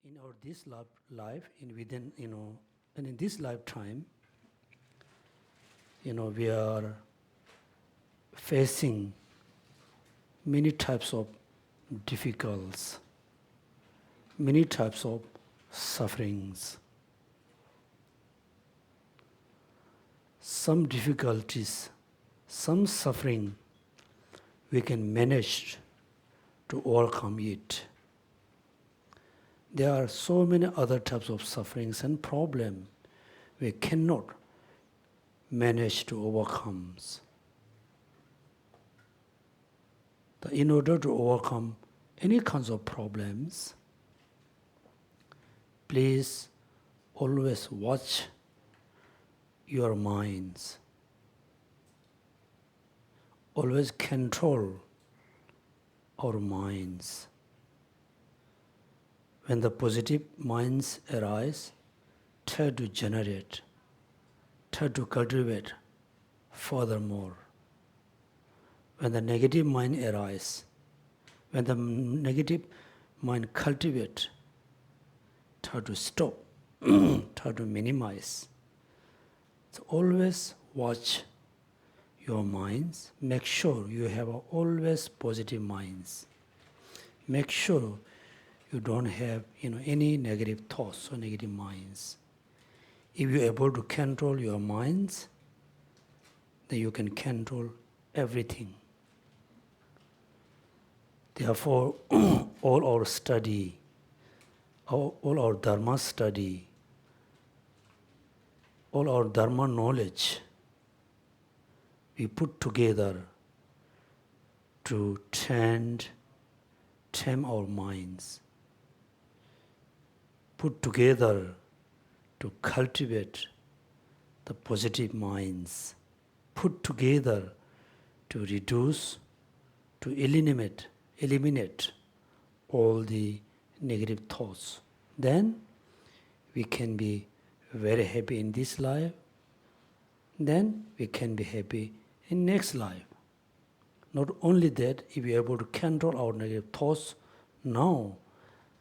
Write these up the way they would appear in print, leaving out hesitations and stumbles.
in our this life, in within, and in this lifetime, we are facing many types of difficulties, many types of sufferings. Some difficulties, some suffering, we can manage to overcome it. There are so many other types of sufferings and problems we cannot manage to overcome. In order to overcome any kinds of problems, please always watch your minds. Always control our minds. When the positive minds arise, try to generate, try to cultivate furthermore. When the negative mind arises, when the negative mind cultivates, try to stop, try to minimize. So always watch your minds. Make sure you have always positive minds. Make sure you don't have any negative thoughts or negative minds. If you're able to control your minds, then you can control everything. Therefore, all our study, all our Dharma study, all our Dharma knowledge, we put together to tame our minds, put together to cultivate the positive minds, put together to reduce, to eliminate all the negative thoughts. Then we can be very happy in this life. Then we can be happy in next life. Not only that, if we are able to control our negative thoughts now,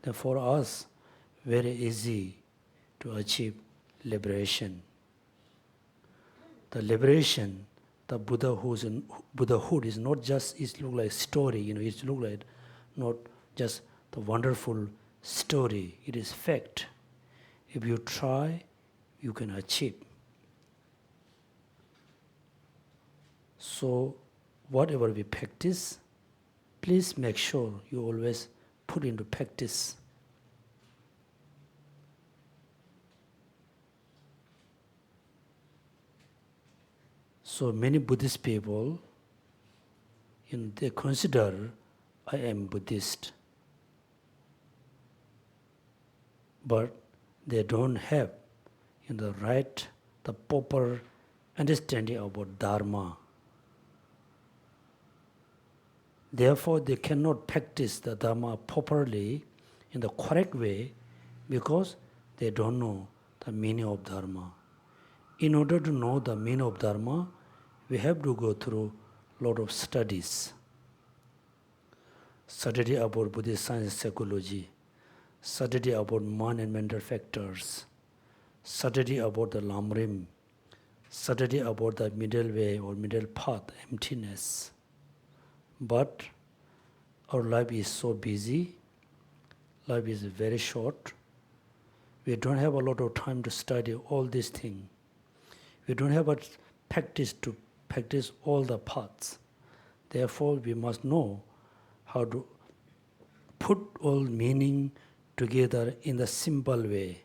then for us, very easy to achieve liberation. The liberation, the Buddhahood is not just, it look like story, it look like not just the wonderful story, it is fact. If you try, you can achieve. So, whatever we practice, please make sure you always put into practice. So many Buddhist people, they consider, I am Buddhist. But they don't have the proper understanding about Dharma. Therefore, they cannot practice the Dharma properly in the correct way because they don't know the meaning of Dharma. In order to know the meaning of Dharma, we have to go through a lot of studies. Study about Buddhist science and psychology, study about mind and mental factors, study about the Lamrim, study about the middle way or middle path, emptiness. But our life is so busy, life is very short. We don't have a lot of time to study all these things. We don't have a practice to practice all the paths. Therefore, we must know how to put all meaning together in the simple way.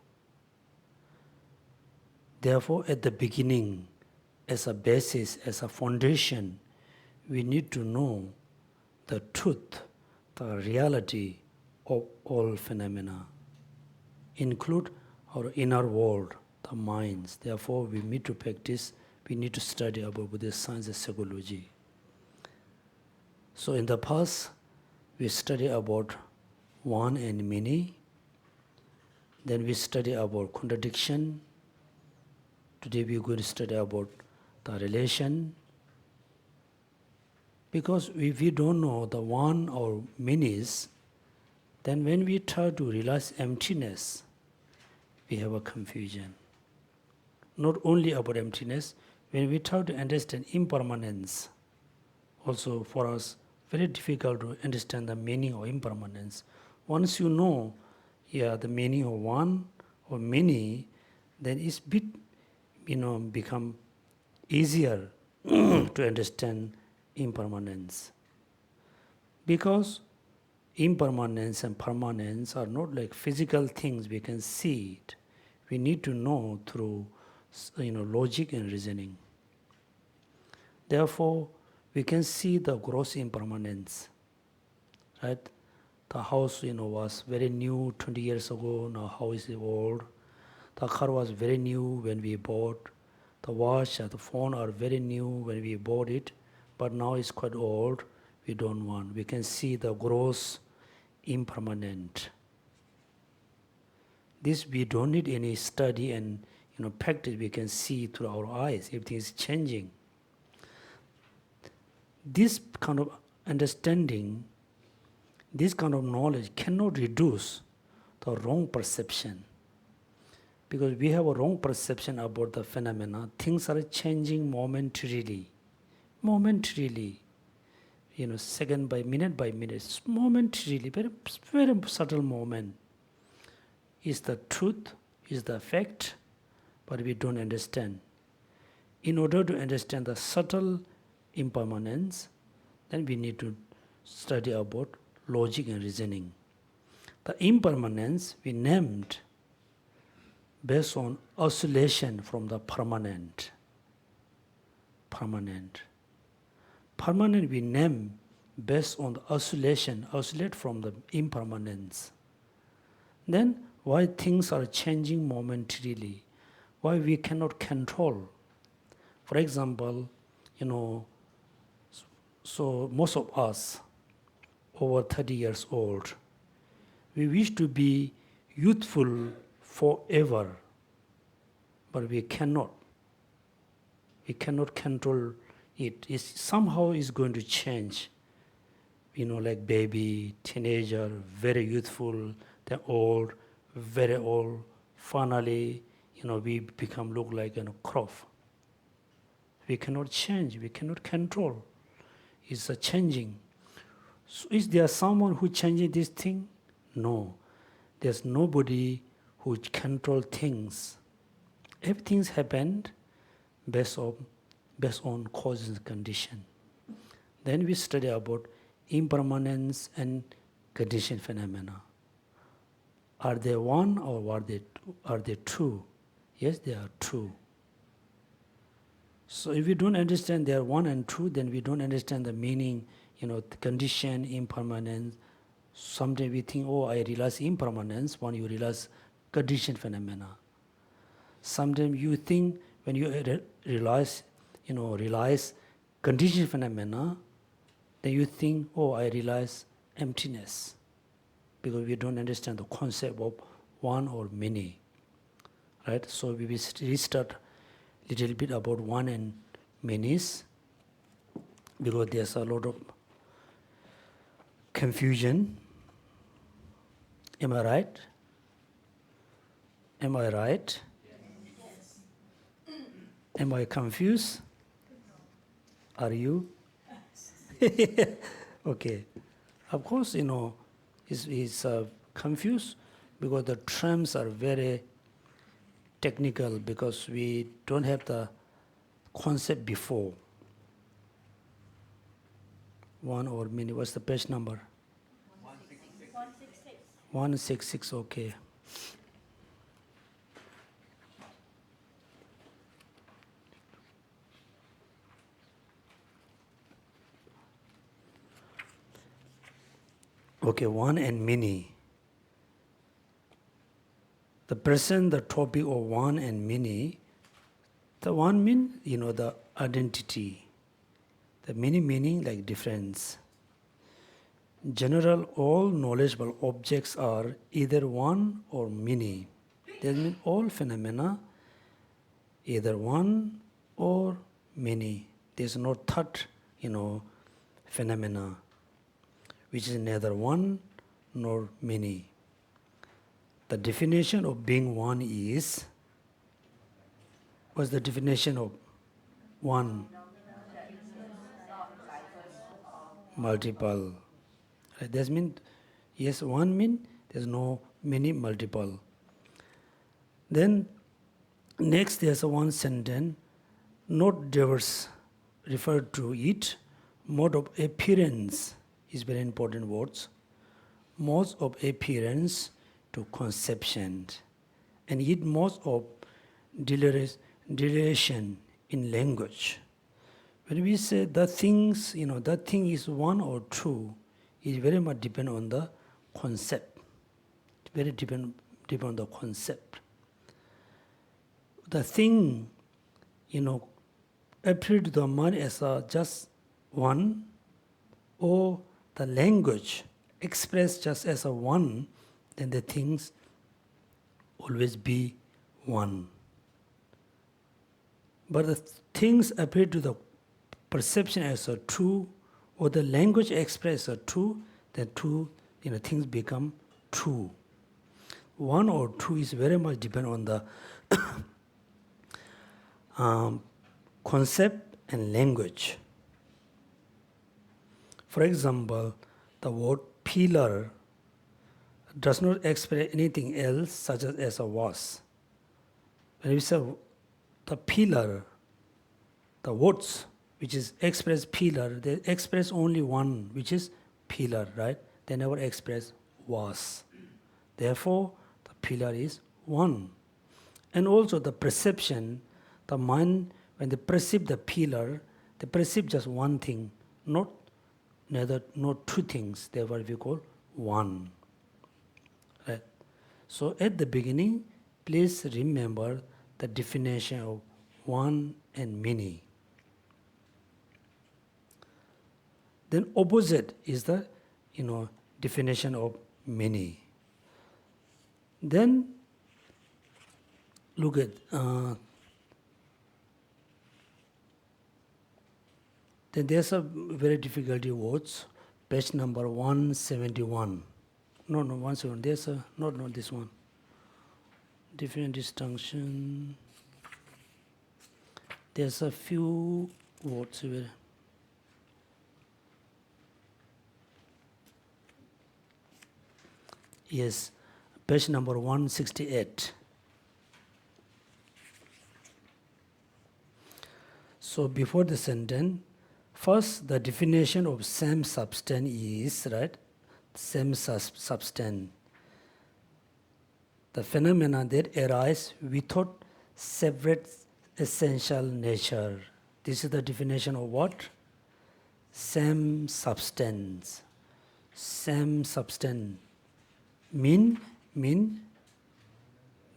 Therefore, at the beginning, as a basis, as a foundation, we need to know the truth, the reality of all phenomena, include our inner world, the minds. Therefore, we need to practice, we need to study about Buddhist science and psychology. So in the past, we study about one and many. Then we study about contradiction. Today we are going to study about the relation. Because if we don't know the one or minis, Then when we try to realize emptiness, we have a confusion. Not only about emptiness, when we try to understand impermanence, also for us, very difficult to understand the meaning of impermanence. Once you know, the meaning of one or many, then it's bit, become easier to understand impermanence. Because impermanence and permanence are not like physical things we can see it. We need to know through logic and reasoning. Therefore, we can see the gross impermanence. Right? The house was very new 20 years ago, now how is it old? The car was very new when we bought. The watch and the phone are very new when we bought it, but now it's quite old. We don't want. We can see the gross impermanent. This we don't need any study and practice. We can see through our eyes. Everything is changing. This kind of understanding, this kind of knowledge cannot reduce the wrong perception. Because we have a wrong perception about the phenomena. Things are changing momentarily. Momentarily. Second by minute, momentarily, very, very subtle moment. Is the truth, is the fact, but we don't understand. In order to understand the subtle impermanence, then we need to study about logic and reasoning. The impermanence we named based on oscillation from the permanent. Permanent we name based on the oscillate from the impermanence. Then why things are changing momentarily? Why we cannot control? For example, so most of us over 30 years old, we wish to be youthful forever, but we cannot. We cannot control it. Somehow is going to change. Like baby, teenager, very youthful, then old, very old. Finally, we become look like a crop. We cannot change. We cannot control. It's a changing. So is there someone who changes this thing? No. There's nobody who control things. Everything's happened based on causes and condition. Then we study about impermanence and condition phenomena. Are they one or are they two? Yes, they are two. So if we don't understand they are one and two, then we don't understand the meaning, the condition, impermanence. Sometimes we think, I realize impermanence, when you realize condition phenomena. Sometimes you think when you realize condition phenomena, then you think, I realize emptiness. Because we don't understand the concept of one or many. Right? So we will restart a little bit about one and manys, because there's a lot of confusion. Am I right? Am I right? Yes. Am I confused? Are you? Okay. Of course, he's confused because the terms are very technical, because we don't have the concept before. One or many. What's the page number? 166. 166, okay. Okay, one and many. The present, the topic of one and many. The one mean, the identity. The many meaning like difference. General, all knowledgeable objects are either one or many. That means all phenomena, either one or many. There's no third, phenomena, which is neither one nor many. The definition of being one is, what's the definition of one? Multiple. Right? That means, yes, one means there's no many multiple. Then next there's a one sentence, not diverse, referred to it, mode of appearance is very important words. Modes of appearance to conception, and it modes of duration in language. When we say the things, that thing is one or two, it very much depend on the concept. It very depend on the concept. The thing, appear to the mind as just one, or the language expressed just as a one, then the things always be one. But the things appear to the perception as a two, or the language expressed as a two, then two, things become two. One or two is very much depend on the concept and language. For example, the word pillar does not express anything else such as a was. When we say the pillar, the words which is express pillar, they express only one, which is pillar, right? They never express was. Therefore, the pillar is one. And also the perception, the mind, when they perceive the pillar, they perceive just one thing, not two things. Therefore, we call one. Right? So at the beginning, please remember the definition of one and many. Then opposite is the definition of many. Then look at then there's a very difficulty words. Page number 171. No, 171. There's a not this one. Different distinction. There's a few words here. Yes, page number 168. So before the sentence, first the definition of same substance is, right? Same substance. The phenomena that arise without separate essential nature. This is the definition of what? Same substance. Same substance. Mean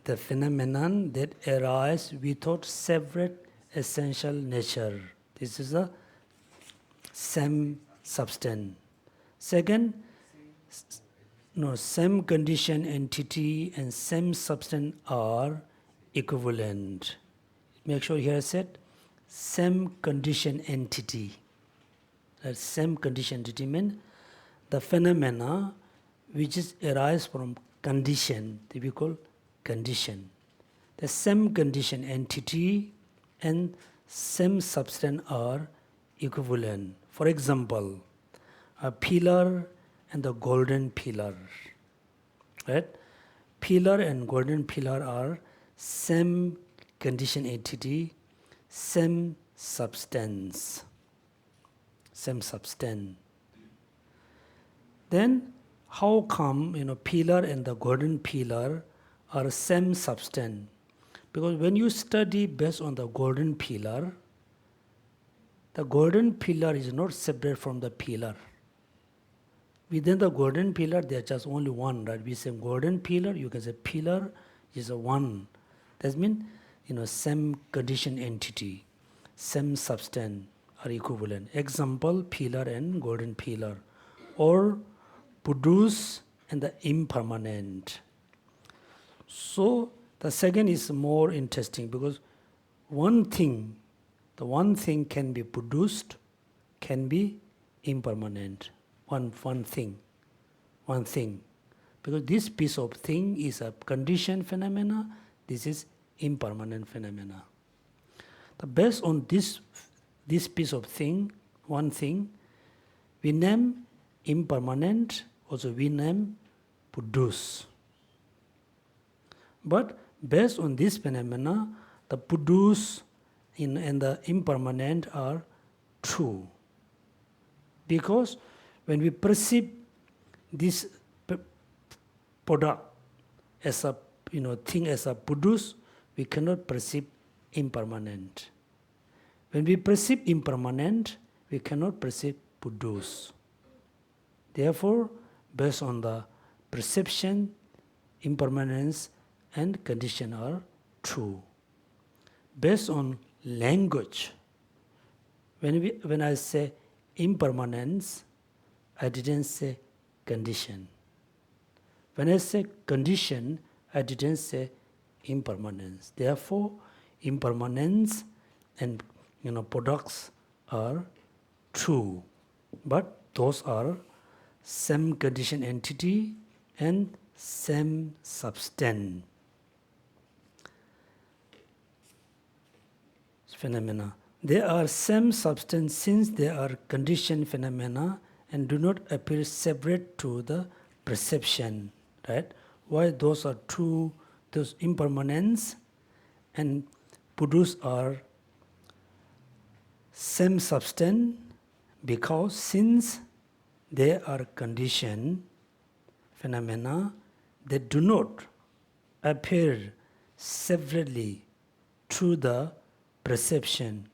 the phenomenon that arise without separate essential nature. This is a same substance. Second, same condition entity and same substance are equivalent. Make sure here I said same condition entity. That same condition entity means the phenomena which is arise from condition, that we call condition. The same condition entity and same substance are equivalent. For example, a pillar and the golden pillar. Right? Pillar and golden pillar are same condition entity, same substance. Same substance. Then how come pillar and the golden pillar are same substance? Because when you study based on the golden pillar is not separate from the pillar. Within the golden pillar, there is just only one, right? We say golden pillar, you can say pillar is a one. That means, same condition entity, same substance are equivalent. Example, pillar and golden pillar. Or Buddhist and the impermanent. So the second is more interesting because the one thing can be Buddhist, can be impermanent. One thing one thing. Because this piece of thing is a conditioned phenomena, this is impermanent phenomena. Based on this piece of thing, one thing, we name impermanent, also we name Buddhist. But based on this phenomena, the Buddhist and the impermanent are true. Because when we perceive this product as a thing as a Buddhist, we cannot perceive impermanent. When we perceive impermanent, we cannot perceive Buddhist. Therefore, based on the perception, impermanence and condition are true. Based on language, when I say impermanence, I didn't say condition. When I say condition, I didn't say impermanence. Therefore, impermanence and products are true, but those are same condition entity and same substance phenomena. They are same substance since they are conditioned phenomena and do not appear separate to the perception. Right? Why those are true? Those impermanence and Buddhas are same substance, because since they are conditioned phenomena, they do not appear separately through the perception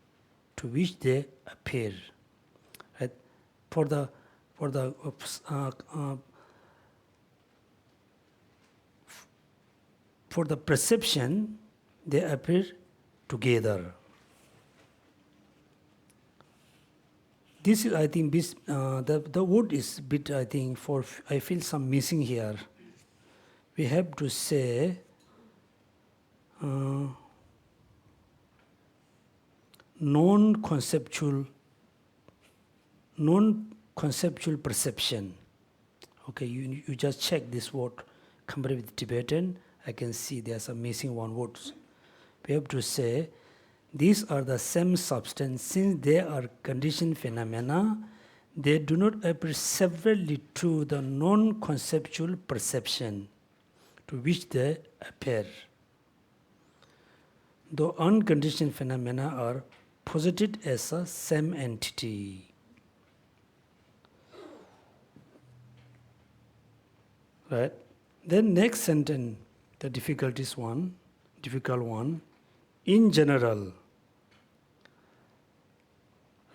to which they appear. Right? For the perception, they appear together. This is, I think, the word is bit, I think, I feel some missing here. We have to say non-conceptual perception. Okay, you just check this word, compared with Tibetan, I can see there's some missing one words. We have to say, these are the same substance, since they are conditioned phenomena, they do not appear separately through the non-conceptual perception to which they appear. Though unconditioned phenomena are posited as a same entity. Right? Then next sentence, the difficult one. In general,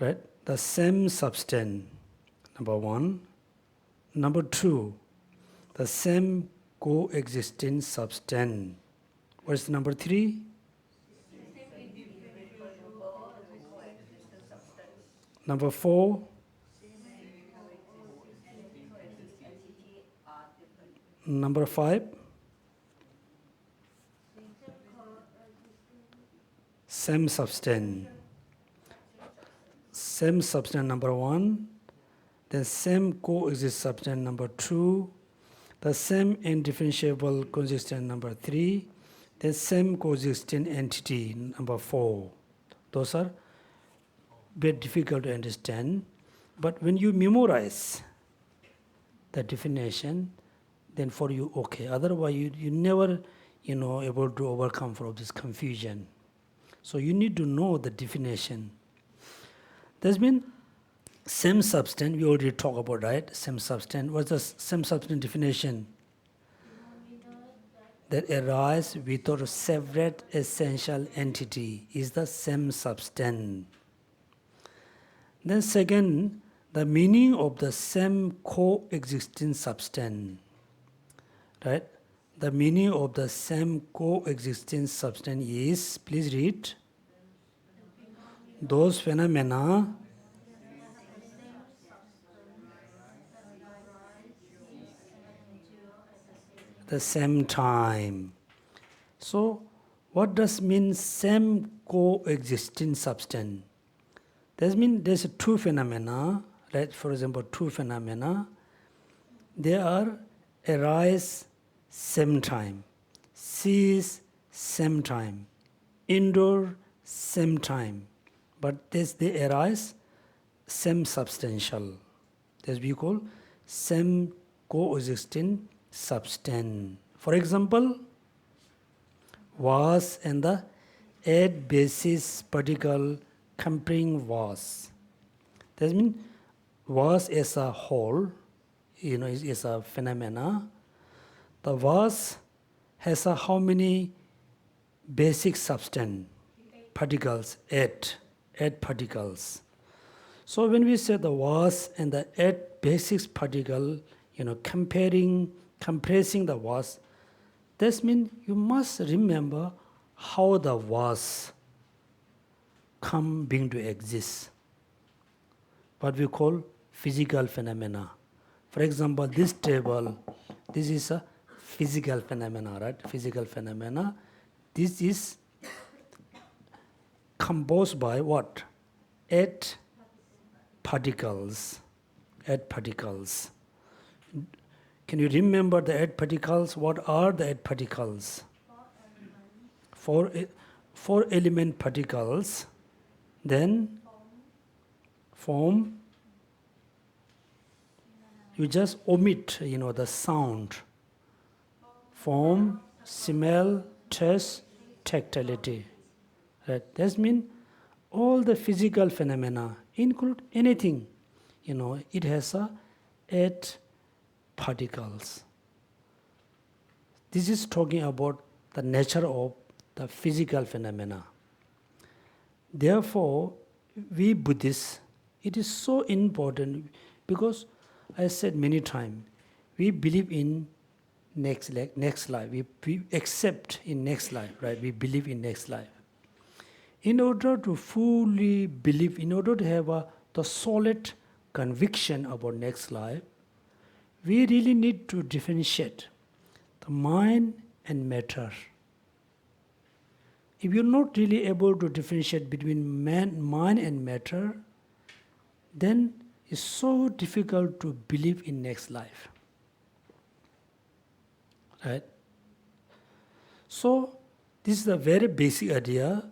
right? The same substance, number one. Number two, the same coexisting substance. What is number three? Number four. Number five. Same substance. Same substance number one. Then same coexist substance number two. The same indifferentiable coexistent number three. Then same coexisting entity number four. Those are very difficult to understand. But when you memorize the definition, then for you okay. Otherwise you never able to overcome from this confusion. So you need to know the definition. That means same substance, we already talked about, right? Same substance. What's the same substance definition? That arises without a separate essential entity is the same substance. Then second, the meaning of the same coexisting substance. Right? The meaning of the same coexisting substance is, please read, those phenomena at the same time. So, what does mean same coexisting substance? That means there's two phenomena, right? For example, two phenomena. they are arise same time, cease same time, endure same time. But this they arise same substantial. This we call same coexisting substance. For example, was and the 8 basis particle comparing was. That means was as a whole, is a phenomena. The was has a how many basic substance particles? 8 particles. So when we say the was and the 8 basic particle, compressing the was, that means you must remember how the was come being to exist. What we call physical phenomena. For example, this table, this is a physical phenomena, right? Physical phenomena. This is composed by what? 8 particles. 8 particles. Can you remember the 8 particles? What are the 8 particles? 4 element particles. Then form. You just omit, the sound. Form, smell, taste, tactility. Right? That means all the physical phenomena, include anything, it has 8 particles. This is talking about the nature of the physical phenomena. Therefore, we Buddhists, it is so important because I said many times, we believe in next life. We accept in next life, right? We believe in next life. In order to fully believe, in order to have the solid conviction about next life, we really need to differentiate the mind and matter. If you're not really able to differentiate between mind and matter, then it's so difficult to believe in next life. Right? So, this is a very basic idea.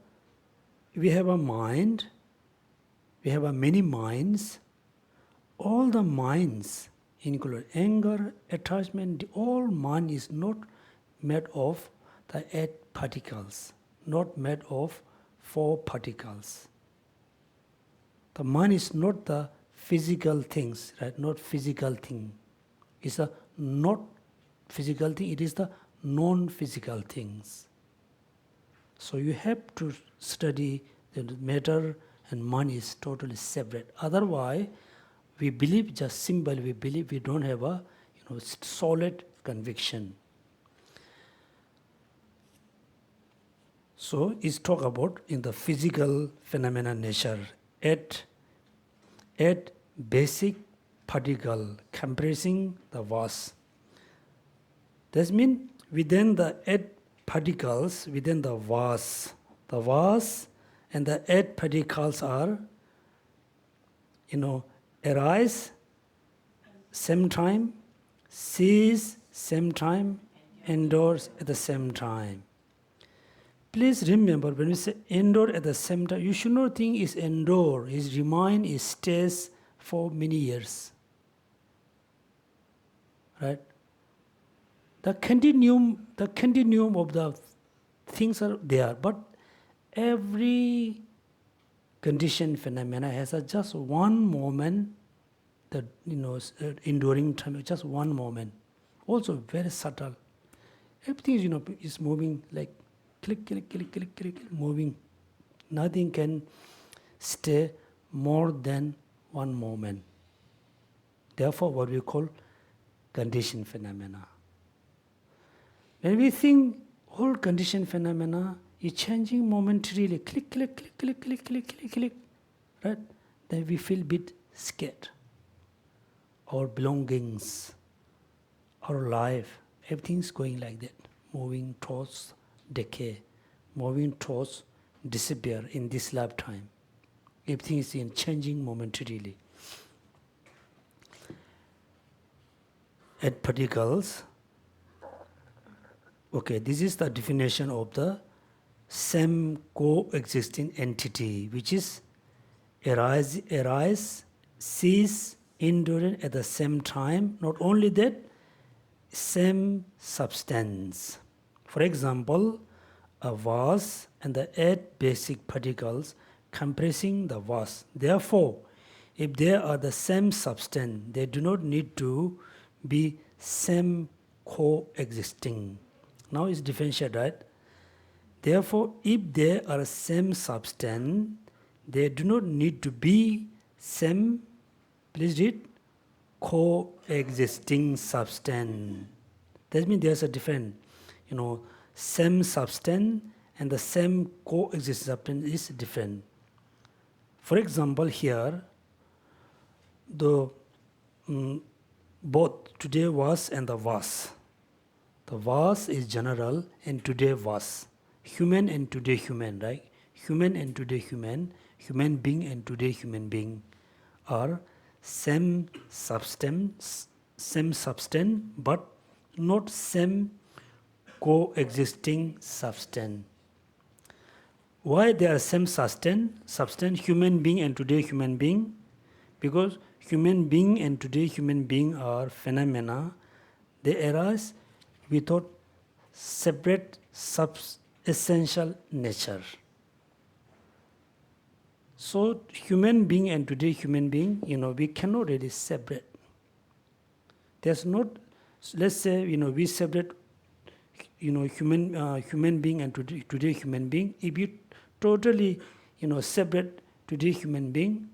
We have a mind, we have many minds. All the minds, include anger, attachment, all mind is not made of the 8 particles, not made of 4 particles. The mind is not the physical things, right? Not physical thing. It's a not physical thing, it is the non-physical things. So you have to study the matter and mind is totally separate. Otherwise, we believe just simple, we believe we don't have a solid conviction. So it's talk about in the physical phenomena nature, 8 basic particle compressing the vast. That means within the 8 particles, within the vast and the 8 particles are, arise same time, cease same time, endures at the same time. Please remember, when we say endure at the same time, you should not think it's endure, it's remain, it stays for many years. Right? The continuum of the things are there, but every conditioned phenomena has just one moment, the enduring time, just one moment. Also very subtle. Everything is moving like click, click, click, click, click, moving. Nothing can stay more than one moment. Therefore, what we call conditioned phenomena. When we think whole conditioned phenomena is changing momentarily, click, click, click, click, click, click, click, click, right? Then we feel a bit scared. Our belongings, our life, everything's going like that, moving towards decay, moving towards disappear in this lifetime. Everything is changing momentarily. at particles. Okay, this is the definition of the same coexisting entity, which is arise, cease, enduring at the same time. Not only that, same substance. For example, a vase and the 8 basic particles compressing the vase. Therefore, if they are the same substance, they do not need to be same coexisting. Now it's differentiated, right? Therefore, if they are same substance, they do not need to be same, please read, coexisting substance. That means there's a difference. Same substance and the same coexisting substance is different. For example, here, the both today was and the was. The was is general and today was. Human and today human, right? Human and today human, human being and today human being are same substance, but not same coexisting substance. Why they are same substance, human being and today human being? Because human being and today human being are phenomena. They arise without separate essential nature. So human being and today human being, we cannot really separate. There's not, let's say, we separate, human being and today human being. If you totally, separate today human being,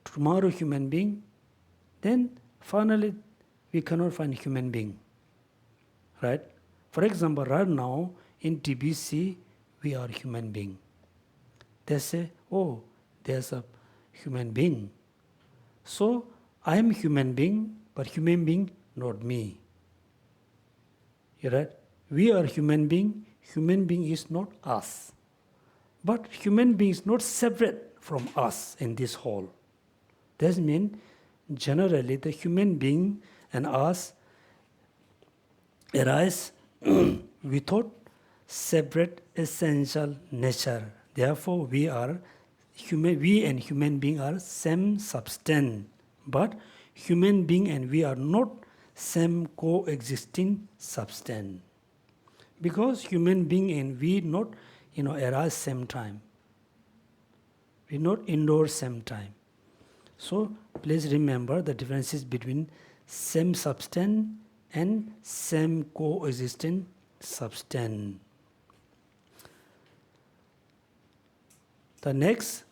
tomorrow human being, then finally we cannot find human being, right? For example, right now in TBC, we are human being. They say, oh, there's a human being. So I am human being, but human being not me. You're right? We are human being is not us. But human being is not separate from us in this whole. That means generally the human being and us arise without separate essential nature. Therefore, we and human being are same substance, but human being and we are not same coexisting substance. Because human being and we not, arise same time. We not endure same time. So please remember the differences between same substance and same coexisting substance. The next,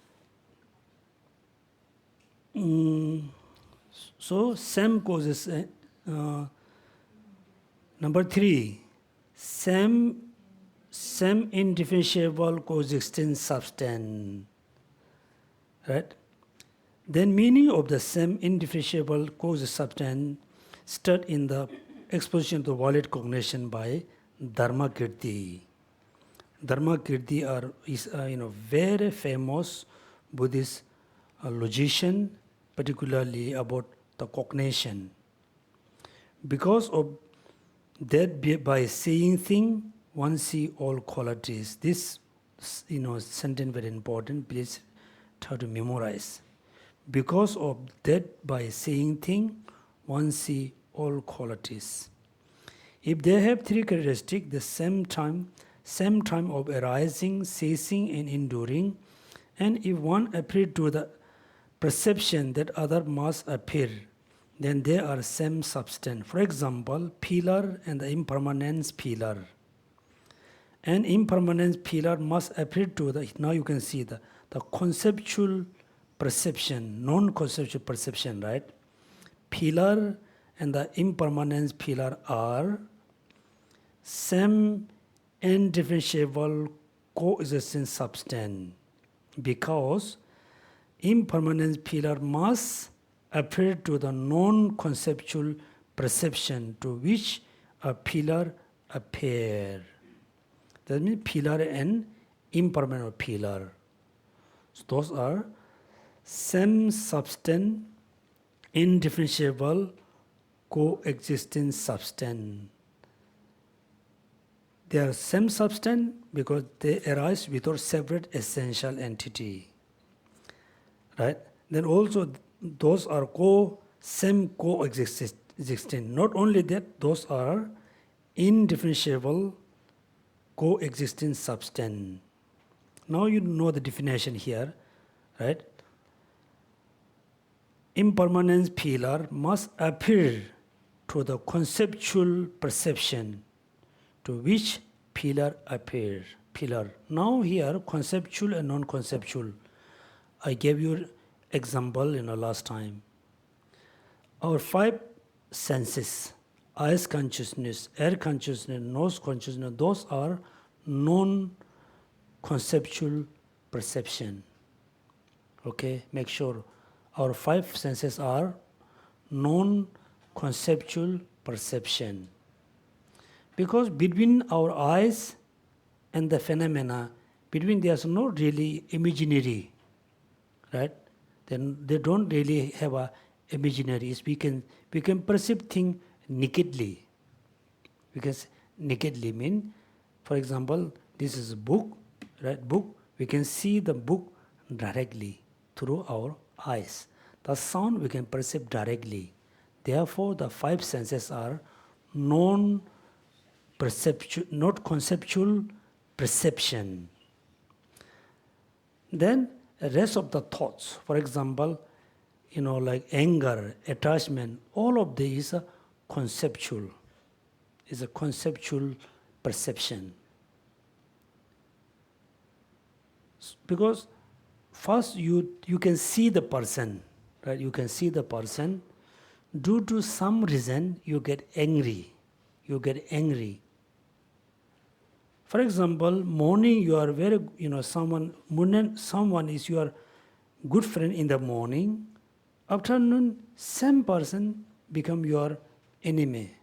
so same coexisting. Number 3, same indifferentiable coexisting substance. Right? Then meaning of the same indifferentiable coexisting substance stood in the exposition of the valid cognition by Dharmakirti. Dharmakirti is a very famous Buddhist logician, particularly about the cognition. Because of that, by seeing thing, one see all qualities. This, sentence very important. Please try to memorize. Because of that, by seeing thing, one see all qualities. If they have 3 characteristics, the same time of arising, ceasing, and enduring, and if one appear to the perception that other must appear, then they are same substance. For example, pillar and the impermanence pillar. And impermanence pillar must appear to the, now you can see the conceptual perception, non-conceptual perception, right? Pillar and the impermanence pillar are same indifferentiable coexisting substance, because impermanence pillar must appear to the non-conceptual perception to which a pillar appear. That means pillar and impermanent pillar. So those are same substance, indifferentiable coexisting substance. They are same substance because they arise without separate essential entity. Right? Then also those are same coexisting. Not only that, those are indifferentiable coexisting substance. Now you know the definition here, right? Impermanence pillar must appear to the conceptual perception to which pillar appear. Pillar. Now here conceptual and non-conceptual. I gave you example last time. Our 5 senses, eyes consciousness, air consciousness, nose consciousness, those are non-conceptual perception. Okay, make sure our 5 senses are non-conceptual perception. Because between our eyes and the phenomena, between there's no really imaginary, right? Then they don't really have a imaginary. We can perceive things nakedly. Because nakedly mean, for example, this is a book, right? Book. We can see the book directly through our eyes. The sound we can perceive directly. Therefore, the 5 senses are not conceptual perception. Then the rest of the thoughts, for example, like anger, attachment, all of these are conceptual. Is a conceptual perception. Because first you can see the person, right? You can see the person. Due to some reason, you get angry. For example, morning you are very, someone is your good friend in the morning. Afternoon, same person become your enemy.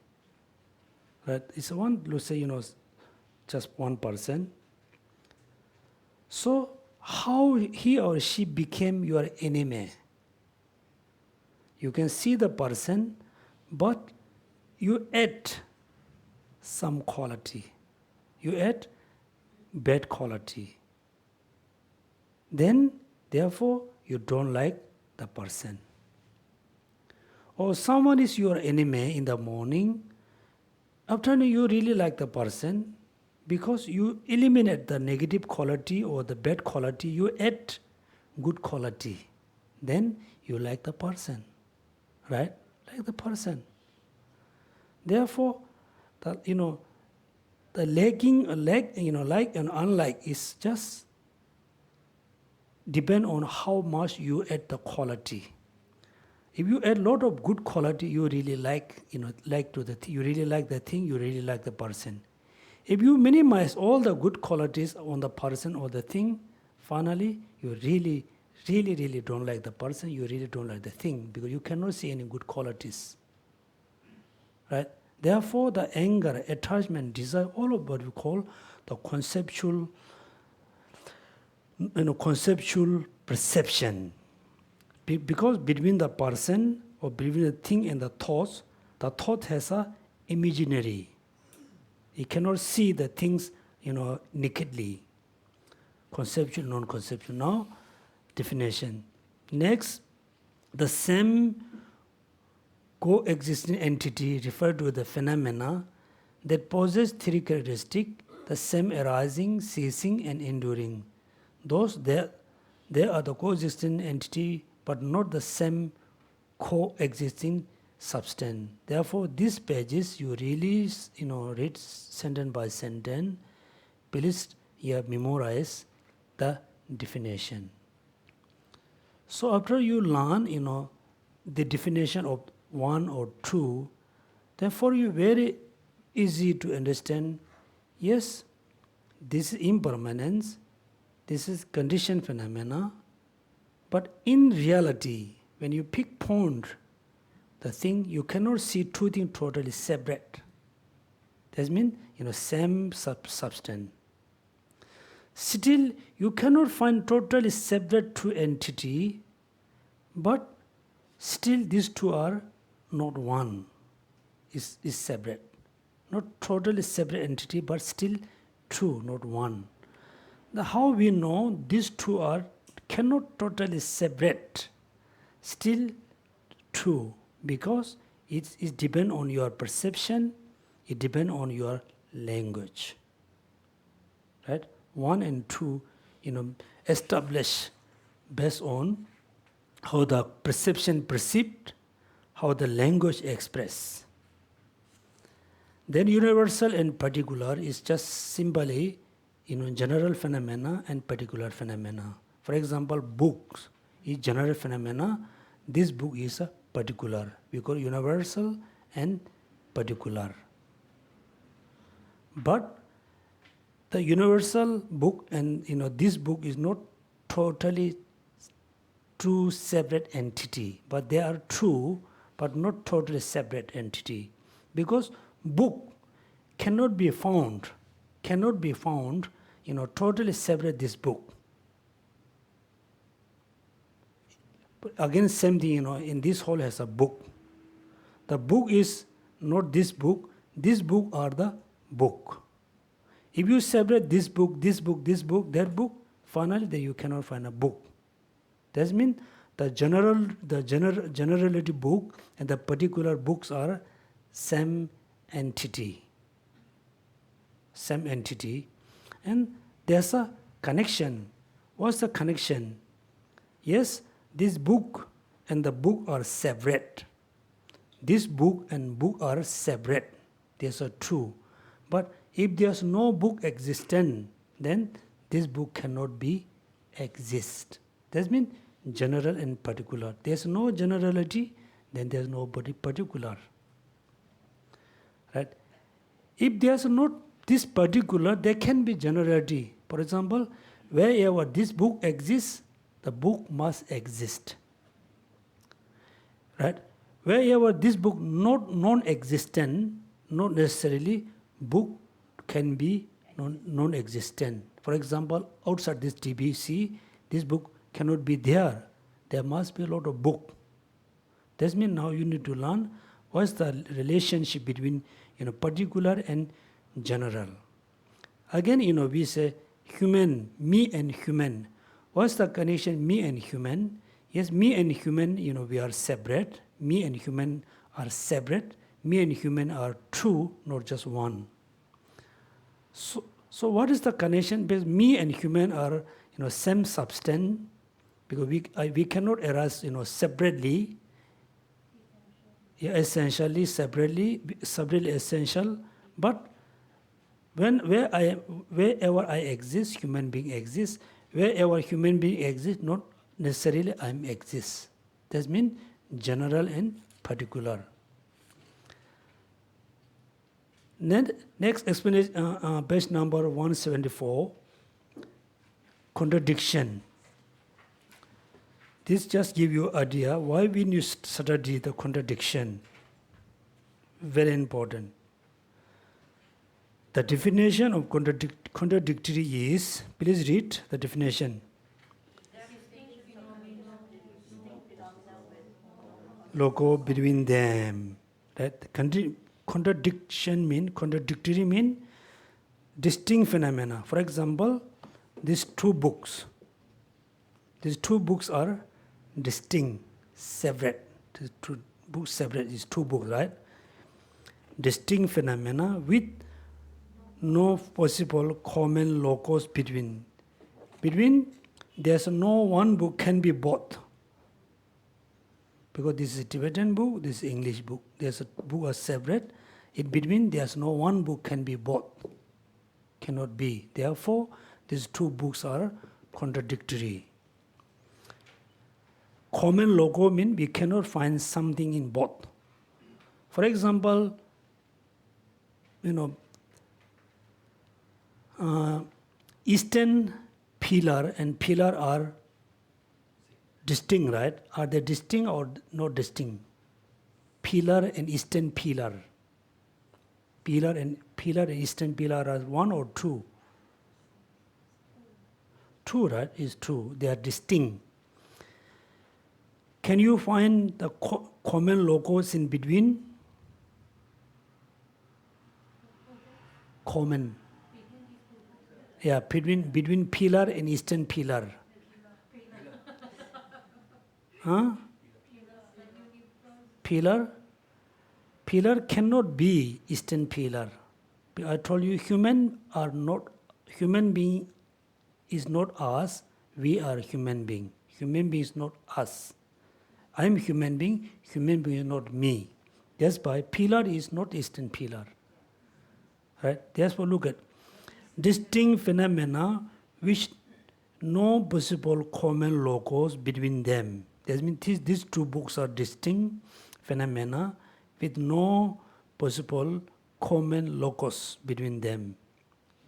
Right? It's let's say, just one person. So, how he or she became your enemy? You can see the person, but you add some quality. You add bad quality. Then, therefore, you don't like the person. Or someone is your enemy in the morning. Afternoon, you really like the person because you eliminate the negative quality or the bad quality. You add good quality. Then you like the person. Right? Like the person. Therefore, the lacking, like and unlike is just depend on how much you add the quality. If you add a lot of good quality, you really like, like to the you really like the thing, you really like the person. If you minimize all the good qualities on the person or the thing, finally you really don't like the person, you really don't like the thing, because you cannot see any good qualities. Right? Therefore, the anger, attachment, desire, all of what we call the conceptual perception. Because between the person or between the thing and the thought has a imaginary. You cannot see the things, nakedly. Conceptual, non-conceptual. Now, definition. Next, the same coexisting entity referred to the phenomena that possess 3 characteristics, the same arising, ceasing, and enduring. Those they are the coexisting entity, but not the same coexisting substance. Therefore, these pages you really, read sentence by sentence. Please memorize the definition. So after you learn, the definition of 1 or 2, therefore you very easy to understand. Yes, this is impermanence. This is conditioned phenomena. But in reality, when you pinpoint the thing, you cannot see 2 things totally separate. That means, same substance. Still, you cannot find totally separate 2 entities, but still these 2 are not one. is separate. Not totally separate entity, but still two, not one. How we know these two are cannot totally separate, still two, because it depends on your perception, it depends on your language. Right? One and two, establish based on how the perception perceived, how the language express. Then universal and particular is just simply, general phenomena and particular phenomena. For example, books is general phenomena. This book is a particular. We call universal and particular. But the universal book and this book is not totally two separate entity, but they are true, but not totally separate entity, because book cannot be found, totally separate this book. But again, same thing, in this hall has a book. The book is not this book are the book. If you separate this book, that book, finally then you cannot find a book. That means the generality book and the particular books are same entity. And there's a connection. What's the connection? Yes, this book and the book are separate. This book and book are separate. These are true. But if there's no book existent, then this book cannot be exist. That means general and particular. There's no generality, then there's nobody particular. Right? If there's not this particular, there can be generality. For example, wherever this book exists, the book must exist. Right? Wherever this book not non-existent, not necessarily book can be non-existent. For example, outside this TBC, this book cannot be there. There must be a lot of book. That means now you need to learn what's the relationship between particular and general. Again, we say human, me and human. What's the connection me and human? Yes, me and human, we are separate. Me and human are separate. Me and human are two, not just one. So what is the connection? Because me and human are same substance, because we cannot arise separately. Yeah, essentially separately essential. But wherever I exist, human being exists. Wherever human being exists, not necessarily I exist. That means general and particular. Next explanation, page number 174, contradiction. This just give you idea why we need to study the contradiction. Very important. The definition of contradictory is, please read the definition. Logo between them. Right? Contradictory mean distinct phenomena. For example, these two books are distinct, separate. These two books separate is two books, right? Distinct phenomena with no possible common locus between. There's no one book can be both. Because this is a Tibetan book, this is English book. There's a book are separate. In between, there's no one book can be both. Cannot be. Therefore, these two books are contradictory. Common logo means we cannot find something in both. For example, Eastern pillar and pillar are distinct, right? Are they distinct or not distinct? Pillar and Eastern pillar. Pillar and Eastern pillar are one or two? Two, right? Is two. They are distinct. Can you find the common logos in between? common? Yeah, between pillar and eastern pillar. Huh? Pillar? Pillar cannot be eastern pillar. I told you human being is not us, we are human being. Human being is not us. I am human being is not me. That's why pillar is not eastern pillar. Right? Therefore look at distinct phenomena which no possible common logos between them. That means these two books are distinct phenomena with no possible common logos between them.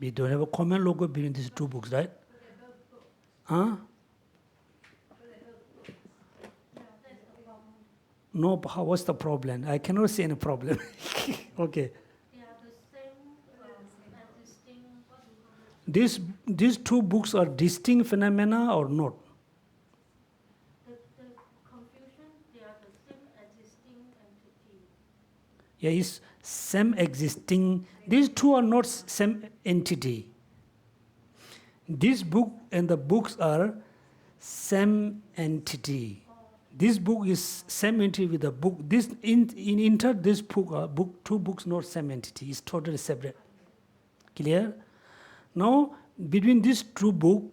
We don't have a common logo between these two books, right? Huh? No, what's the problem? I cannot see any problem. Okay. These two books are distinct phenomena or not? The confusion, they are the same existing entity. Yeah, it's same existing. These two are not same entity. This book and the books are same entity. This book is same entity with the book. This this book, two books not same entity. It's totally separate. Clear? Now between these two books,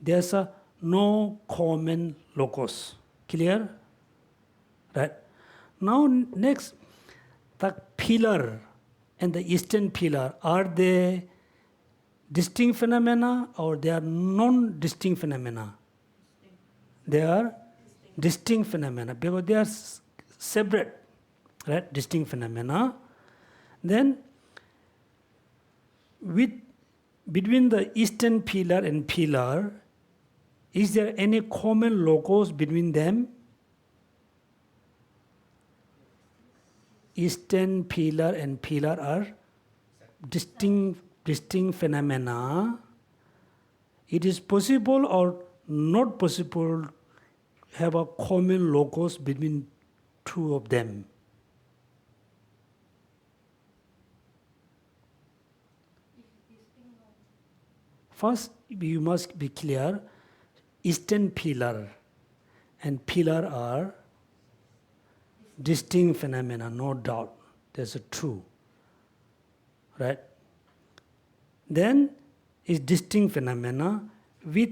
there's a no common logos. Clear? Right? Now next, the pillar and the eastern pillar, are they distinct phenomena or they are non-distinct phenomena? They are distinct phenomena because they are separate, right? Distinct phenomena. Then between the eastern pillar and pillar, is there any common logos between them? Eastern pillar and pillar are distinct phenomena. It is possible or not possible have a common logos between two of them. First, you must be clear, eastern pillar and pillar are distinct phenomena, no doubt. That's true. Right? Then is distinct phenomena with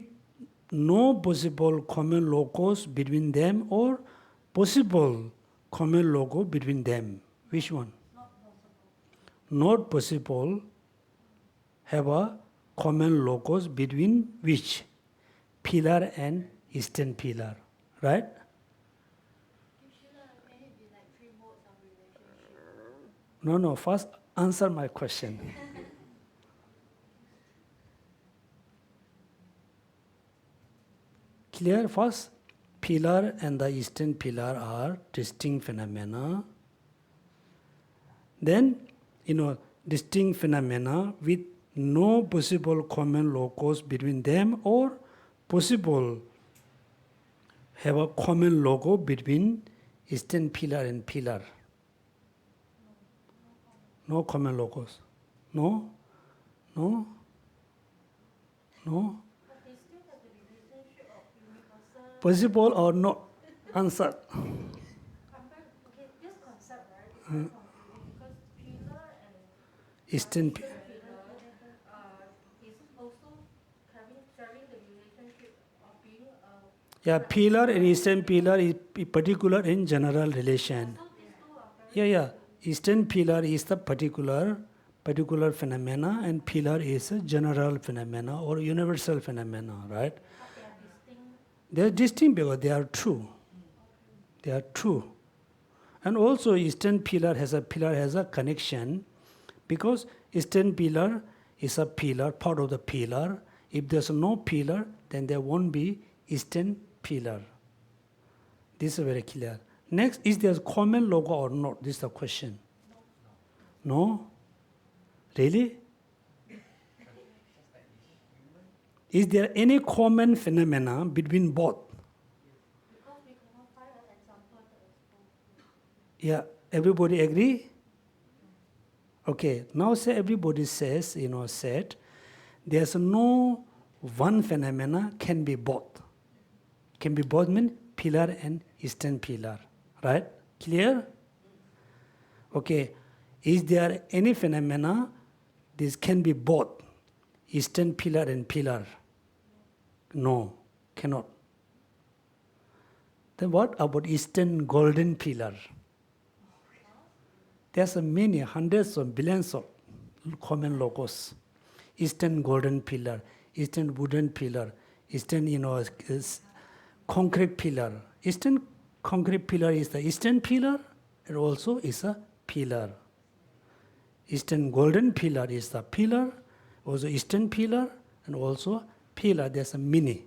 no possible common logos between them or possible common logo between them. Which one? Not possible have a common logos between which? Pillar and eastern pillar. Right? No, first answer my question. Clear? First, pillar and the eastern pillar are distinct phenomena. Then, distinct phenomena with no possible common logos between them or possible have a common logo between eastern pillar and pillar. No common logos. No? No? No? Possible or not? Answer. Okay, this concept, right, is confusing because pillar and Eastern pillar is also sharing the relationship of being a... Yeah, pillar and eastern pillar is particular in general relation. Yeah. Eastern pillar is the particular phenomena and pillar is a general phenomena or universal phenomena, right? They are distinct because they are true. They are true. And also eastern pillar has a connection because eastern pillar is a pillar, part of the pillar. If there's no pillar, then there won't be eastern pillar. This is very clear. Next, is there a common logo or not? This is the question. No? Really? Is there any common phenomena between both? Because we cannot find an example that is both. Yeah, everybody agree? Okay, now say everybody says, said, there's no one phenomena can be both. Can be both mean pillar and eastern pillar, right? Clear? Okay, is there any phenomena this can be both eastern pillar and pillar? No, cannot. Then what about eastern golden pillar? There's many hundreds of billions of common logos. Eastern golden pillar, eastern wooden pillar, eastern concrete pillar. Eastern concrete pillar is the eastern pillar and also is a pillar. Eastern golden pillar is the pillar, also eastern pillar and also pillar. There's a mini,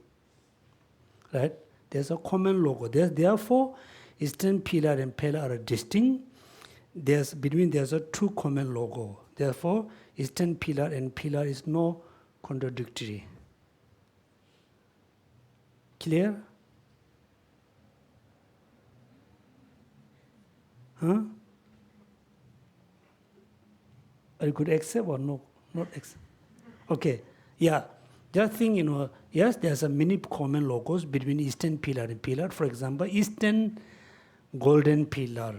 right? There's a common logo. Therefore, eastern pillar and pillar are distinct. There's a two common logo. Therefore, eastern pillar and pillar is no contradictory. Clear? Huh? Are you could accept or no? Not accept. Okay. Yeah. Just think, yes, there's a many common logos between eastern pillar and pillar. For example, eastern golden pillar,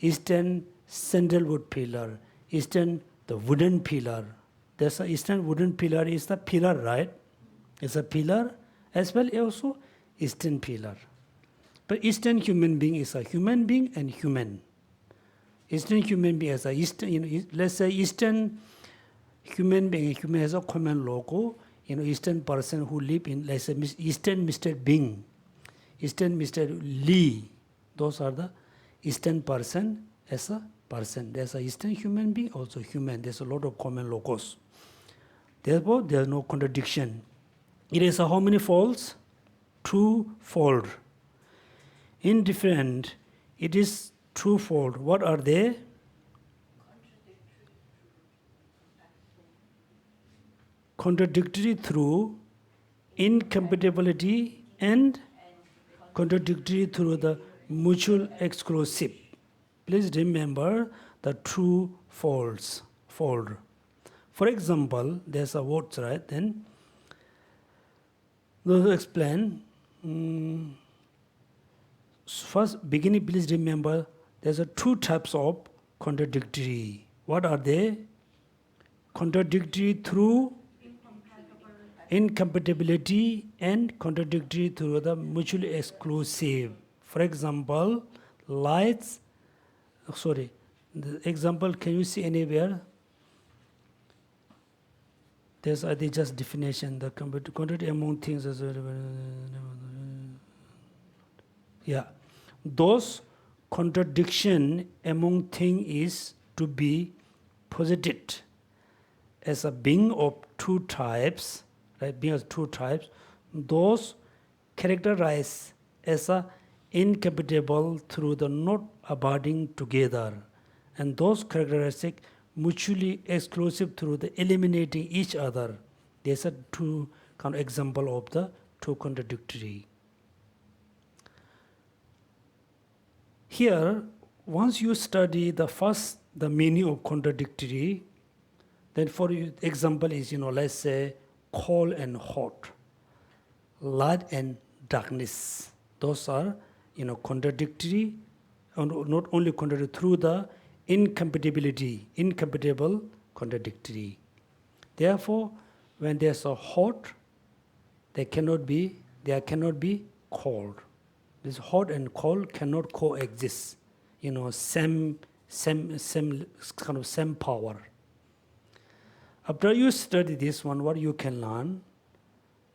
eastern sandalwood pillar, eastern the wooden pillar. There's a eastern wooden pillar is the pillar, right? It's a pillar as well also eastern pillar. But eastern human being is a human being and human. Eastern human being as a eastern, let's say eastern human being, human has a common logo. Eastern person who live in, let's say eastern Mr. Bing, eastern Mr. Lee. Those are the eastern person as a person. There's a eastern human being, also human. There's a lot of common logos. Therefore, there's no contradiction. It is how many folds? Two-fold. Indifferent, it is twofold. What are they? Contradictory through incompatibility and contradictory through the mutual exclusive. Please remember the two folds. Fold. For example, there's a words, right? Then, to explain. First, beginning, please remember there's a two types of contradictory. What are they? Contradictory through incompatibility and contradictory through the mutually exclusive. For example, the example, can you see anywhere? There's just definition, the contradictory among things. Yeah. Those contradiction among things is to be posited as a being of two types, right? Being of two types, those characterized as a incompatible through the not abiding together, and those characteristics mutually exclusive through the eliminating each other. There's a two kind of example of the two contradictory. Here, once you study the meaning of contradictory, then for example is, let's say cold and hot, light and darkness. Those are, contradictory, and not only contradictory through the incompatible contradictory. Therefore, when there's a hot, there cannot be cold. This hot and cold cannot coexist. Same power. After you study this one, what you can learn?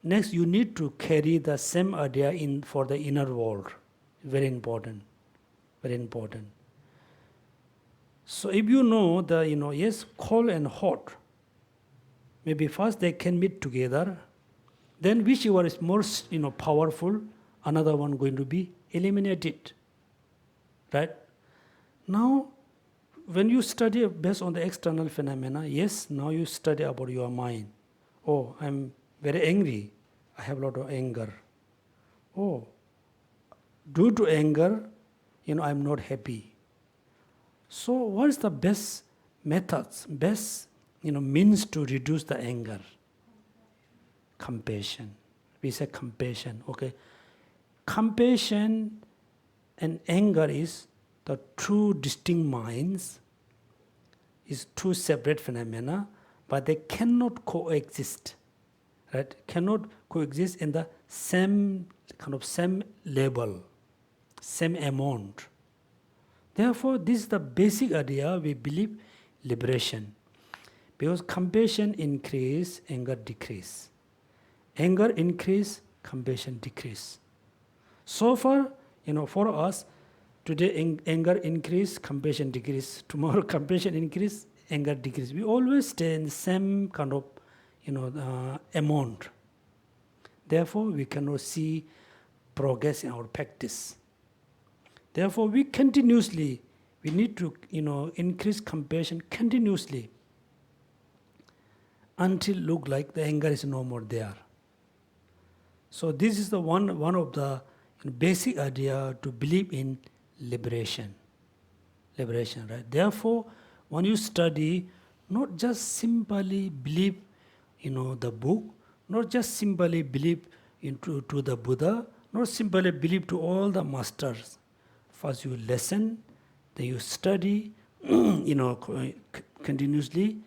Next, you need to carry the same idea for the inner world. Very important. Very important. So if you know yes, cold and hot, maybe first they can meet together, then whichever is more, powerful, another one going to be eliminated, right? Now, when you study based on the external phenomena, yes, now you study about your mind. Oh, I'm very angry. I have a lot of anger. Oh, due to anger, I'm not happy. So what is the best methods, best means to reduce the anger. Compassion. We say compassion, okay? Compassion and anger is the two distinct minds, is two separate phenomena, but they cannot coexist, right? Cannot coexist in the same level, same amount. Therefore, this is the basic idea we believe liberation. Because compassion increase, anger decrease. Anger increase, compassion decrease. So far, for us, today anger increase, compassion decrease. Tomorrow compassion increase, anger decrease. We always stay in the same kind of, amount. Therefore, we cannot see progress in our practice. Therefore, we need to, increase compassion continuously until look like the anger is no more there. So this is the one of the basic idea to believe in liberation. Liberation, right? Therefore, when you study, not just simply believe, the book, not just simply believe to the Buddha, not simply believe to all the masters. First you listen, then you study, continuously,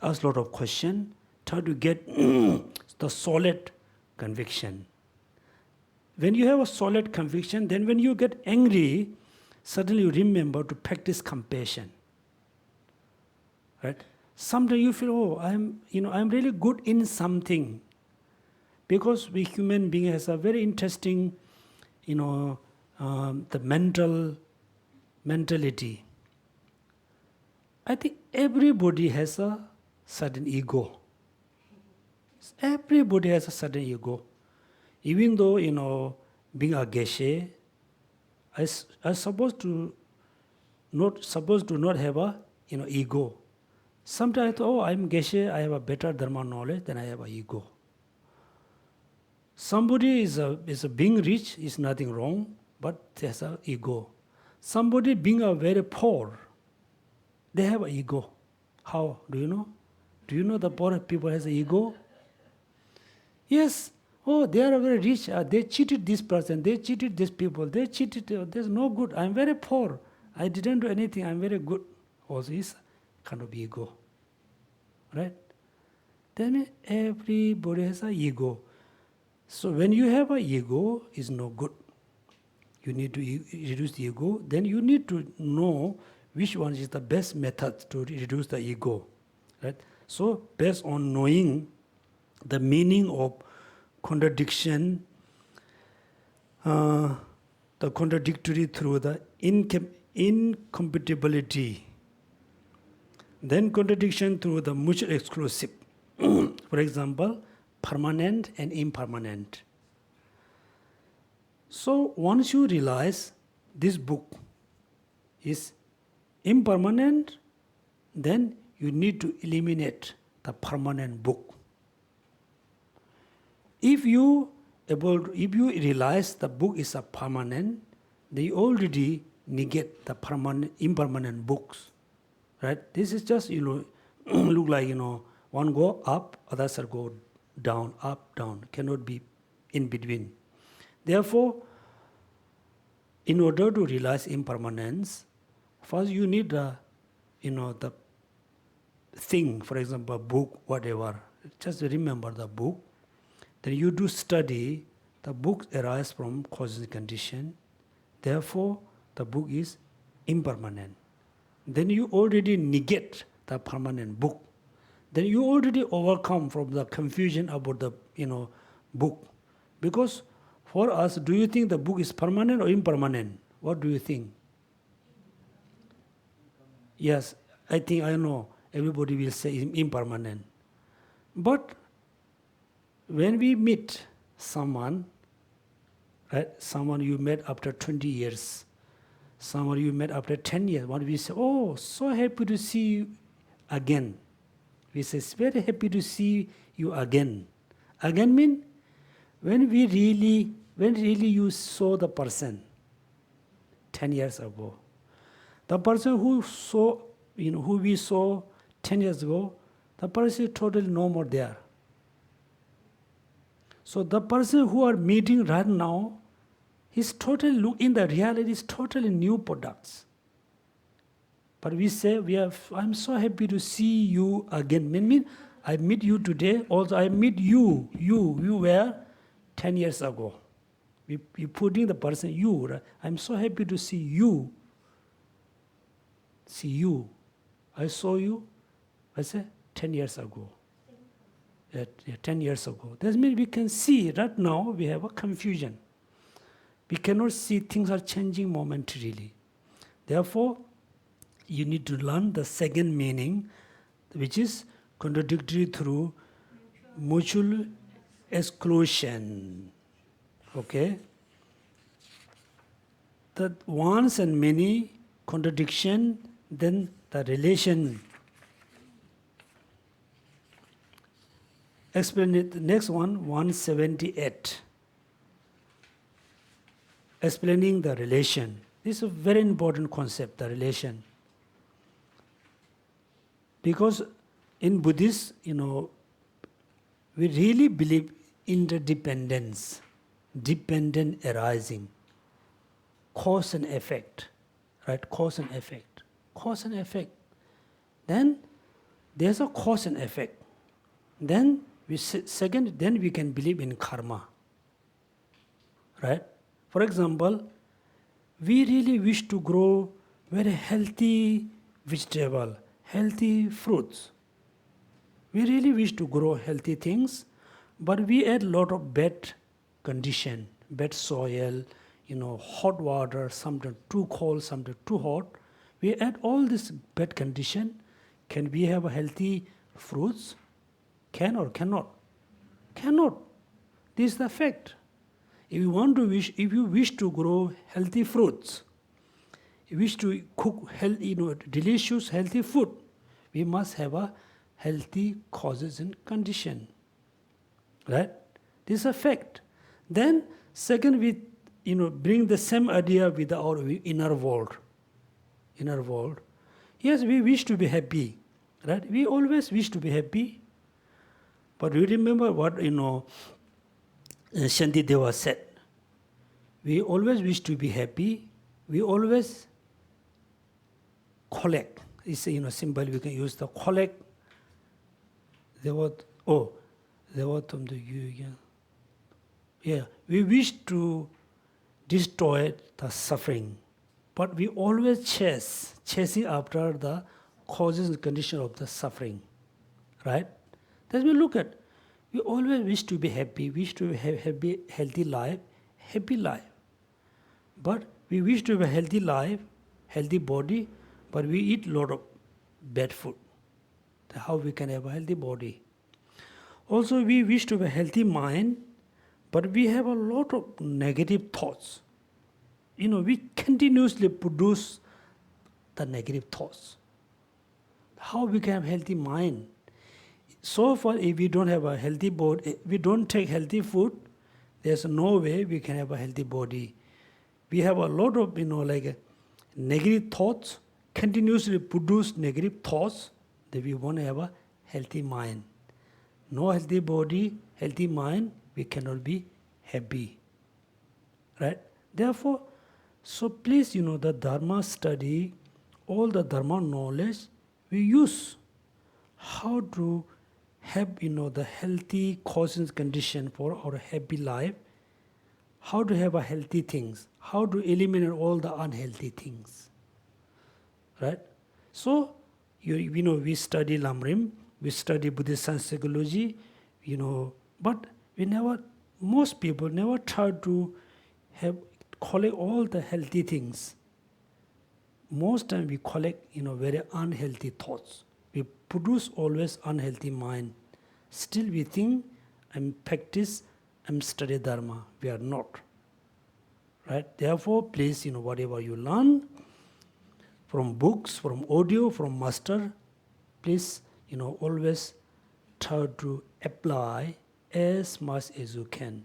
ask a lot of questions, try to get the solid conviction. When you have a solid conviction, then when you get angry, suddenly you remember to practice compassion. Right? Sometimes you feel, I'm really good in something. Because we human being has a very interesting, the mentality. I think everybody has a certain ego. Everybody has a certain ego. Even though, being a Geshe, I supposed to not have a, ego. Sometimes I thought, I'm Geshe, I have a better Dharma knowledge than I have a ego. Somebody is being rich is nothing wrong, but there's an ego. Somebody being a very poor, they have an ego. How? Do you know? Do you know the poor people has an ego? Yes. Oh, they are very rich. They cheated this person. They cheated these people. They cheated. There's no good. I'm very poor. I didn't do anything. I'm very good. Also is kind of ego. Right? Then everybody has an ego. So when you have an ego, it's no good. You need to reduce the ego. Then you need to know which one is the best method to reduce the ego. Right? So based on knowing the meaning of contradiction, the contradictory through the incompatibility, then contradiction through the mutual exclusive. For example, permanent and impermanent. So once you realize this book is impermanent, then you need to eliminate the permanent book. If you realize the book is a permanent, they already negate the impermanent books, right? This is just look like one go up, others are go down, up, down. Cannot be in between. Therefore, in order to realize impermanence, first you need the thing, for example, book, whatever. Just remember the book. Then you do study, the book arises from causes and condition. Therefore, the book is impermanent. Then you already negate the permanent book. Then you already overcome from the confusion about the book. Because for us, do you think the book is permanent or impermanent? What do you think? Yes, I know. Everybody will say impermanent. But when we meet someone, right, someone you met after 20 years, someone you met after 10 years, when we say, oh, so happy to see you again. We say, it's very happy to see you again. Again mean when really you saw the person 10 years ago. The person who saw who we saw 10 years ago, the person is totally no more there. So the person who are meeting right now, he's totally, in the reality, is totally new products. But we say, I'm so happy to see you again. Mean, I meet you today, also I meet you were 10 years ago. We putting the person, you, right? I'm so happy to see you. See you. I saw you, I say, 10 years ago. 10 years ago. That means we can see right now we have a confusion. We cannot see things are changing momentarily. Therefore, you need to learn the second meaning, which is contradictory through mutual exclusion. Okay? The once and many contradiction, then the relation. Explain it. The next one, 178. Explaining the relation. This is a very important concept, the relation. Because in Buddhist, we really believe interdependence, dependent arising, cause and effect, right? Cause and effect. Cause and effect. Then there's a cause and effect. Then then we can believe in karma, right? For example, we really wish to grow very healthy vegetable, healthy fruits. We really wish to grow healthy things, but we add a lot of bad condition, bad soil, hot water, sometimes too cold, sometimes too hot. We add all this bad condition. Can we have a healthy fruits? Can or cannot? Cannot. This is the fact. If you wish to grow healthy fruits, you wish to cook delicious healthy food, we must have a healthy causes and condition. Right? This is a fact. Then second, we bring the same idea with our inner world. Inner world. Yes, we wish to be happy. Right? We always wish to be happy. But you remember what Shantideva said. We always wish to be happy. We always collect. It's a symbol we can use, the collect. Yeah, we wish to destroy the suffering, but we always chasing after the causes and condition of the suffering, right? That's we look at. We always wish to be happy, wish to have healthy life, happy life. But we wish to have a healthy life, healthy body, but we eat a lot of bad food. How we can have a healthy body? Also, we wish to have a healthy mind, but we have a lot of negative thoughts. We continuously produce the negative thoughts. How we can have a healthy mind? So far, if we don't have a healthy body, we don't take healthy food, there's no way we can have a healthy body. We have a lot of, negative thoughts, continuously produce negative thoughts, that we want to have a healthy mind. No healthy body, healthy mind, we cannot be happy. Right? Therefore, so please, the Dharma study, all the Dharma knowledge, we use how to have, the healthy causes condition for our happy life, how to have a healthy things, how to eliminate all the unhealthy things. Right? So, we study Lamrim, we study Buddhist science psychology, but most people never try to collect all the healthy things. Most time we collect, very unhealthy thoughts. We produce always unhealthy mind. Still we think, I'm practice, I'm study Dharma. We are not. Right? Therefore, please, whatever you learn, from books, from audio, from master, please, always try to apply as much as you can.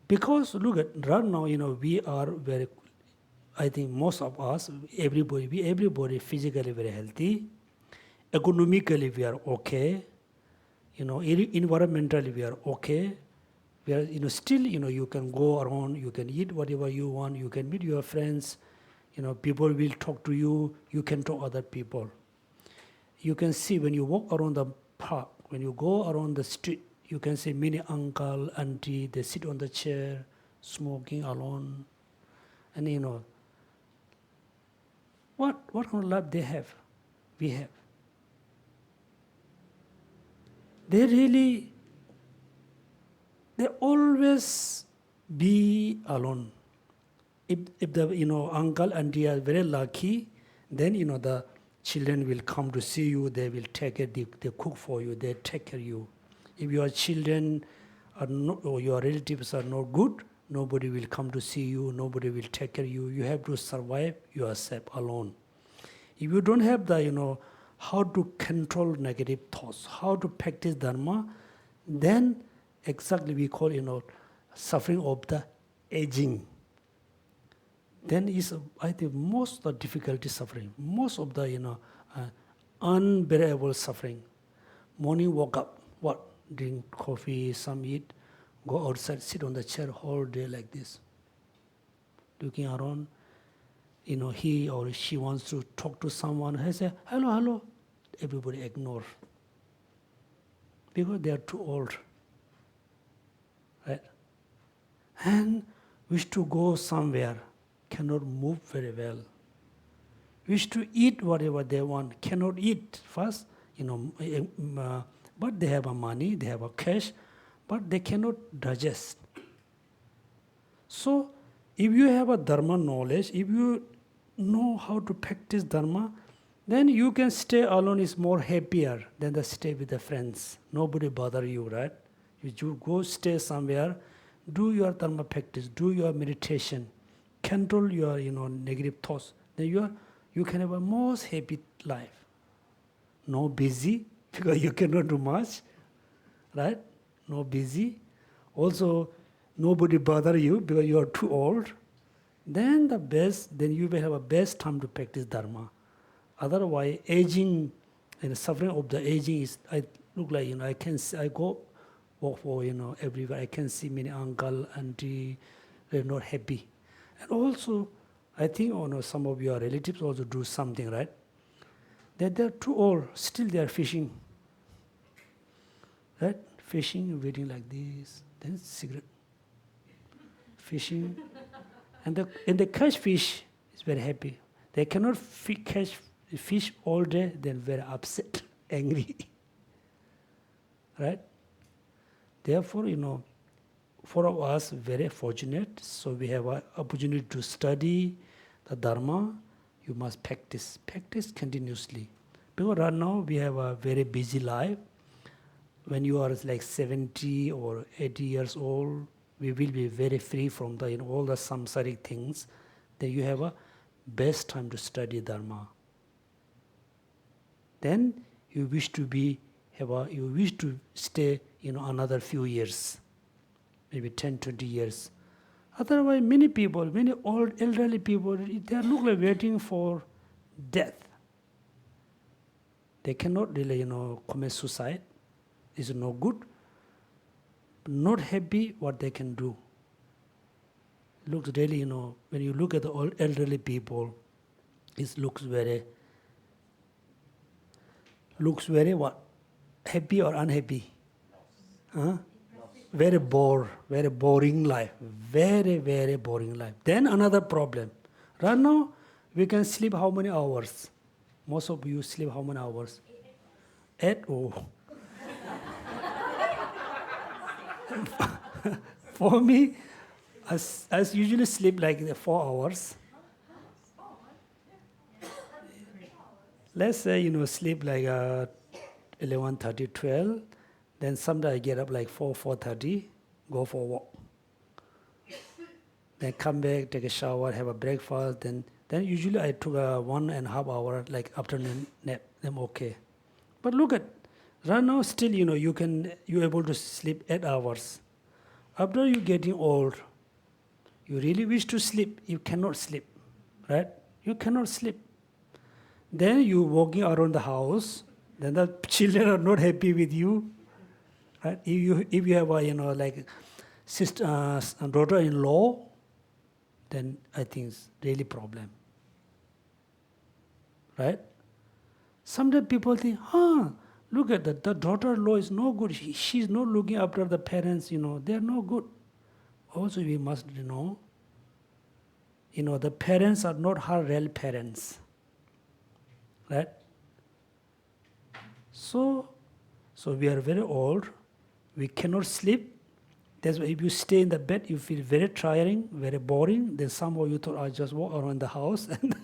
Because look at right now, we are very I think most of us, everybody physically very healthy, economically we are okay, environmentally we are okay. We are, still, you can go around, you can eat whatever you want, you can meet your friends, people will talk to you, you can talk to other people. You can see when you walk around the park, when you go around the street, you can see many uncle, auntie, they sit on the chair, smoking alone. And what kind of life they have? We have. They always be alone. If the uncle, auntie are very lucky, then the children will come to see you, they will take care, they cook for you, they take care of you. If your children are not, or your relatives are not good, nobody will come to see you, nobody will take care of you. You have to survive yourself alone. If you don't have the, how to control negative thoughts, how to practice Dharma, then exactly we call, suffering of the aging. Then is, I think, most of the difficulty suffering, most of the, unbearable suffering. Morning woke up, what? Drink coffee, some eat, go outside, sit on the chair whole day like this, looking around. He or she wants to talk to someone, he say, hello, hello. Everybody ignore. Because they are too old. Right? And wish to go somewhere, cannot move very well. Wish to eat whatever they want, cannot eat first, but they have a money, they have a cash, but they cannot digest. So, if you have a Dharma knowledge, if you know how to practice Dharma, then you can stay alone is more happier than the stay with the friends. Nobody bother you, right? You go stay somewhere, do your Dharma practice, do your meditation, control your negative thoughts. Then you can have a most happy life. No busy, because you cannot do much, right? No busy. Also, nobody bother you because you are too old. Then you will have a best time to practice Dharma. Otherwise, aging and suffering of the aging is, I look like, I can see, I go walk for, everywhere. I can see many uncle, auntie, they're not happy. And also, I think, some of your relatives also do something, right? That they're too old, still they are fishing. Right? Fishing, waiting like this, then cigarette. Fishing. And the catch fish is very happy. They cannot catch fish all day, they're very upset, angry. Right? Therefore, for us, very fortunate, so we have an opportunity to study the Dharma. You must practice continuously. Because right now we have a very busy life. When you are like 70 or 80 years old, we will be very free from all the samsaric things. Then you have a best time to study Dharma. Then you wish to stay, another few years, maybe 10, 20 years. Otherwise, many old elderly people, they are not like waiting for death. They cannot really, commit suicide. It's no good. Not happy what they can do. Looks really, when you look at the old elderly people, it looks very what? Happy or unhappy? Huh? Very boring life. Very, very boring life. Then another problem. Right now, we can sleep how many hours? Most of you sleep how many hours? 8. Oh. For me, I usually sleep like 4 hours. Let's say, sleep like 11:30, 12. Then someday I get up like 4:30, go for a walk. Then come back, take a shower, have a breakfast. Then usually I took a 1.5 hour like afternoon nap. I'm okay. But look at, right now still, you're able to sleep 8 hours. After you getting old, you really wish to sleep, you cannot sleep. right? You cannot sleep. Then you walking around the house, then the children are not happy with you, right? If you have a like sister, daughter-in-law, then I think it's really problem, right? Sometimes people think, look at that, the daughter-in-law is no good. She's not looking after the parents, they are no good. Also, we must know, the parents are not her real parents, right? So we are very old. We cannot sleep. That's why if you stay in the bed, you feel very tiring, very boring. Then somehow you thought, I just walk around the house and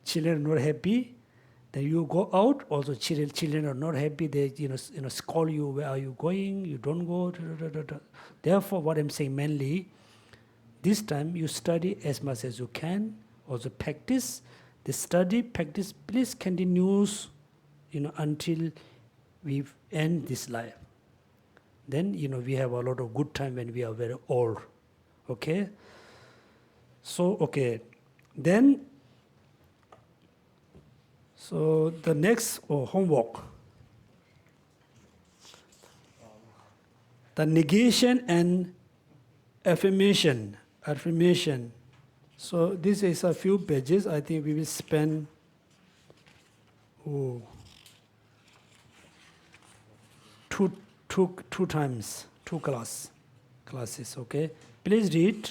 children are not happy. Then you go out, also children are not happy. They scold you, where are you going? You don't go. Therefore, what I'm saying mainly, this time you study as much as you can. Also practice. The study, practice, please continues, until we end this life. Then, we have a lot of good time when we are very old. Okay? So, okay. Then, so the next homework. The negation and affirmation. So this is a few pages. I think we will spend two times, two classes, okay? Please read.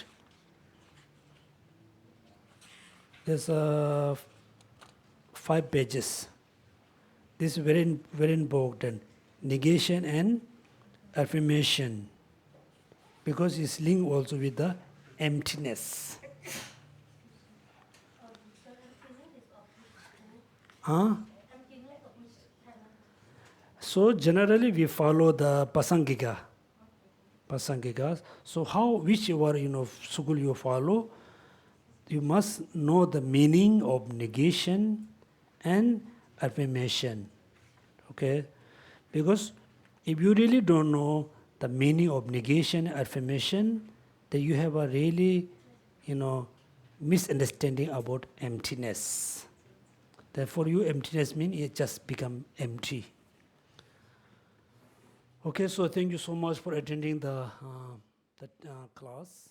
There's 5 pages. This is very, very important. Negation and affirmation. Because it's linked also with the emptiness. So generally we follow the Pasangika. So whichever school you follow, you must know the meaning of negation and affirmation. Okay? Because if you really don't know the meaning of negation and affirmation, then you have a really, misunderstanding about emptiness. Therefore, you emptiness means it just become empty. Okay, so thank you so much for attending the class.